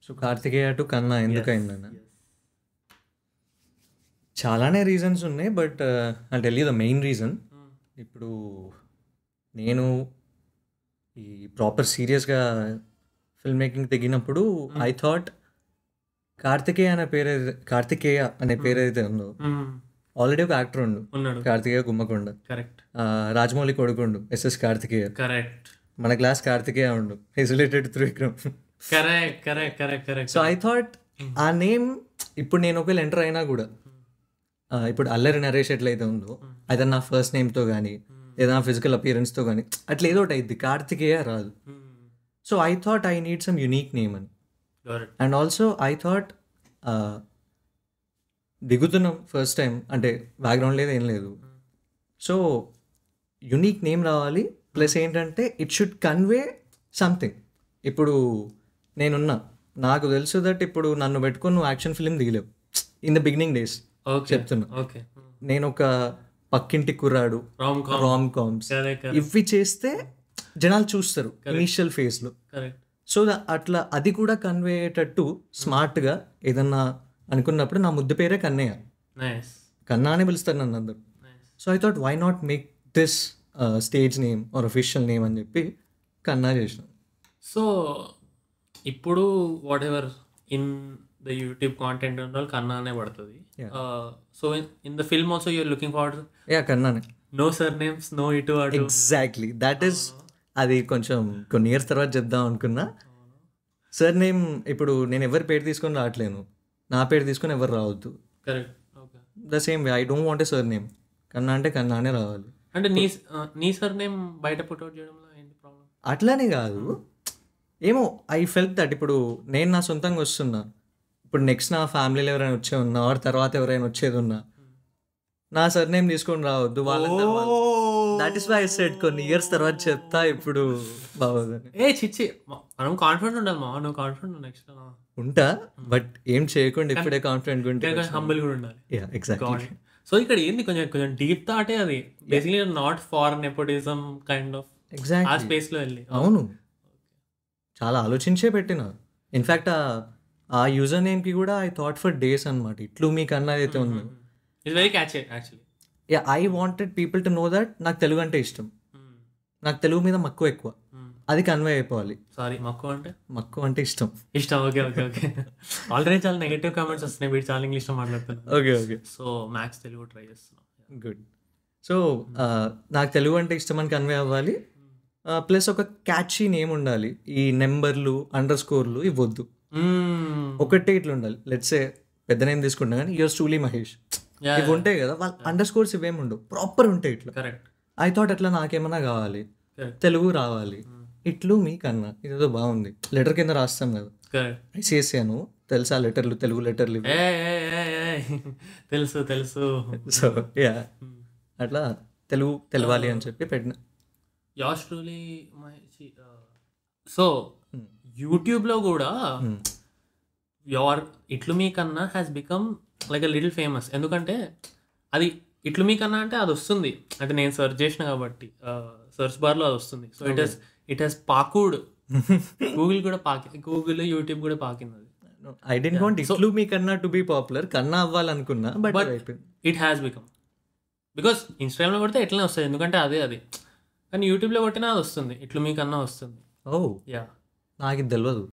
So Karthikeya to Kanna Yes, ఎందుకయిందన్న yes. చాలానే reasons ఉన్నాయి, but I tell you the main reason. ఇప్పుడు నేను ఈ ప్రాపర్ సీరియస్గా ఫిల్మ్ మేకింగ్ దిగినప్పుడు ఐ థాట్ కార్తికేయ అనే పేరు ఏదైతే ఉందో, ఆల్రెడీ ఒక యాక్టర్ ఉండు ఉన్నాడు. కార్తికేయ గుమ్మకొండ, కరెక్ట్ రాజమౌళి కొడుకుండు ఎస్ఎస్ కార్తికేయ, కరెక్ట్ మన క్లాస్ కార్తికేయ ఉండు, his related Trivikram. Correct correct correct correct. So I thought ఆ నేమ్ ఇప్పుడు నేను ఒకవేళ ఎంటర్ అయినా కూడా ఇప్పుడు అల్లరి నరేష్ ఎట్లయితే ఉందో అయితే నా ఫస్ట్ నేమ్తో కానీ లేదా నా ఫిజికల్ అపియరెన్స్తో కానీ అట్లా ఏదో ఒకటి అయింది, కార్తికేయ రాదు. So I thought I need some unique name అని. అండ్ ఆల్సో ఐ థాట్ దిగుతున్నాం ఫస్ట్ టైం, అంటే బ్యాక్గ్రౌండ్ లేదు ఏం లేదు, సో యునీక్ నేమ్ రావాలి. ప్లస్ ఏంటంటే ఇట్ షుడ్ కన్వే సంథింగ్. ఇప్పుడు నేనున్నా, నాకు తెలుసు దట్ ఇప్పుడు నన్ను పెట్టుకొని నువ్వు యాక్షన్ ఫిలిం దిగలేవు ఇన్ ద బిగినింగ్ డేస్. చెప్తున్నా, ఓకే నేను ఒక పక్కింటి కుర్రాడు, రామ్ కామ్స్ ఇవి చేస్తే జనాలు చూస్తారు ఇనీషియల్ ఫేజ్లో. కరెక్ట్. సో అట్లా అది కూడా కన్వే అయ్యేటట్టు స్మార్ట్గా ఏదన్నా అనుకున్నప్పుడు నా ముద్దు పేరే కన్నయ్య, నైస్ కన్నా అని పిలుస్తారు నన్ను అందరు. So I thought why not make this stage name or official name అని చెప్పి కన్నా చేసిన. సో ఇప్పుడు whatever in the YouTube content ఉన్న వాళ్ళు కన్నా అనే పడుతుంది. So in the film also you are looking forward yeah కన్నానే, నో సర్ నేమ్స్, నో ఇటు అటు. Exactly that is. అది కొంచెం కొన్ని ఇయర్స్ తర్వాత చెప్దాం అనుకున్నా. సర్ నేమ్ ఇప్పుడు నేను ఎవరి పేరు తీసుకొని రావట్లేను, నా పేరు తీసుకొని ఎవరు రావద్దు. Correct. Okay. The same way I don't want A sir name. కన్నా అంటే కన్నానే రావాలి. అంటే నీ సర్ నేమ్ బయట పుట్అవుట్ చేయడంలో ఏంటి ప్రాబ్లం? అట్లానే కాదు, ఏమో ఐ ఫెల్ట్ దట్ ఇప్పుడు నేను నా సొంతంగా వస్తున్నా, ఇప్పుడు నెక్స్ట్ నా ఫ్యామిలీలో ఎవరైనా వచ్చే ఉన్నా ఆర్ తర్వాత ఎవరైనా వచ్చేది ఉన్నా నా సర్ నేమ్ తీసుకొని రావద్దు వాళ్ళ. That is why I said కొన్ని ఇయర్స్ తర్వాత చెప్తా, ఇప్పుడు బాగోదని. ఏ చిచ్చి, మనం కాన్ఫిడెంట్ ఉండాలి మా, నువ్వు కాన్ఫిడెంట్ నెక్స్ట్ ఉంటా, బట్ ఏం చేయకుండా ఇప్పుడే కాన్ఫిడెంట్ ఉంటే హంబుల్ కూడా ఉండాలి. ఎగ్జాక్ట్లీ. సో ఇక్కడ ఏంది కొంచెం కొంచెం డీప్ థాటే అది, basically not far nepotism kind of ah exactly. Space లో వెళ్ళి. అవును, చాలా ఆలోచించే పెట్టిన. ఇన్ఫ్యాక్ట్ ఆ యూజర్ నేమ్కి కూడా ఐ థాట్ ఫర్ డేస్ అనమాట. ఇట్లు మీకు అన్నది అయితే ఉందో, it's very catchy actually. Yeah, I wanted people to know that నాకు తెలుగు అంటే ఇష్టం, నాకు తెలుగు మీద మక్కువ ఎక్కువ, అది కన్వే అయిపోవాలి. సారీ, మక్కువ అంటే మక్కువ అంటే ఇష్టం. ఇష్టం. Okay okay okay. ఆల్రెడీ చాలా నెగటివ్ కామెంట్స్ వస్తున్నాయి, వీడు చాలా ఇంగ్లీష్లో మాట్లాడుతున్నాను. Okay okay. So maths Telugu try చేస్తున్నాం. గుడ్. సో నాకు తెలుగు అంటే ఇష్టం అని కన్వే అవ్వాలి. ప్లస్ ఒక క్యాచీ నేమ్ ఉండాలి. ఈ నెంబర్లు అండర్ స్కోర్లు ఇవ్వద్దు, ఒకటే ఇట్లా ఉండాలి. లెట్స్ సే పెద్ద నేమ్ తీసుకుంటా కానీ యువర్ స్టూలీ మహేష్ ఇవి ఉంటాయి కదా, వాళ్ళ అండర్ స్కోర్స్ ఇవేమి ఉండవు, ప్రాపర్ ఉంటాయి ఇట్లా. కరెక్ట్. ఐ థాట్ అట్లా నాకేమన్నా కావాలి, తెలుగు రావాలి, ఇట్లు మీ కన్నా ఇదేదో బాగుంది. లెటర్ కింద రాస్తాం కదా, కరెక్ట్. ఐసిఎస్సిను తెలుసా లెటర్లు, తెలుగు లెటర్లు. తెలుసు తెలుసు. సో యా, అట్లా తెలుగు తెలవాలి అని చెప్పి పెట్టిన. Yours truly Mahesh. సో యూట్యూబ్లో కూడా యోర్ ఇట్లు మీ కన్నా has become like a little famous. ఎందుకంటే అది ఇట్లు మీ కన్నా అంటే అది వస్తుంది, అంటే నేను సెర్చ్ చేసిన కాబట్టి సెర్చ్ బార్లో అది వస్తుంది. సో ఇట్ హెస్ పాకుడ్, గూగుల్ కూడా గూగుల్ యూట్యూబ్ కూడా పాకింది అది. ఐ డోంట్ వాంట్ ఇట్లు మీ కన్నా టు బి పాపులర్, కన్నా అవ్వాలనుకున్నా, but it has become, because ఇన్స్టాగ్రామ్లో కొడితే ఎట్లనే వస్తుంది, ఎందుకంటే అది కానీ యూట్యూబ్లో కొట్టినా అది వస్తుంది, ఇట్లు మీ కన్నా వస్తుంది. ఓ యా, నాకు ఇది తెలియదు.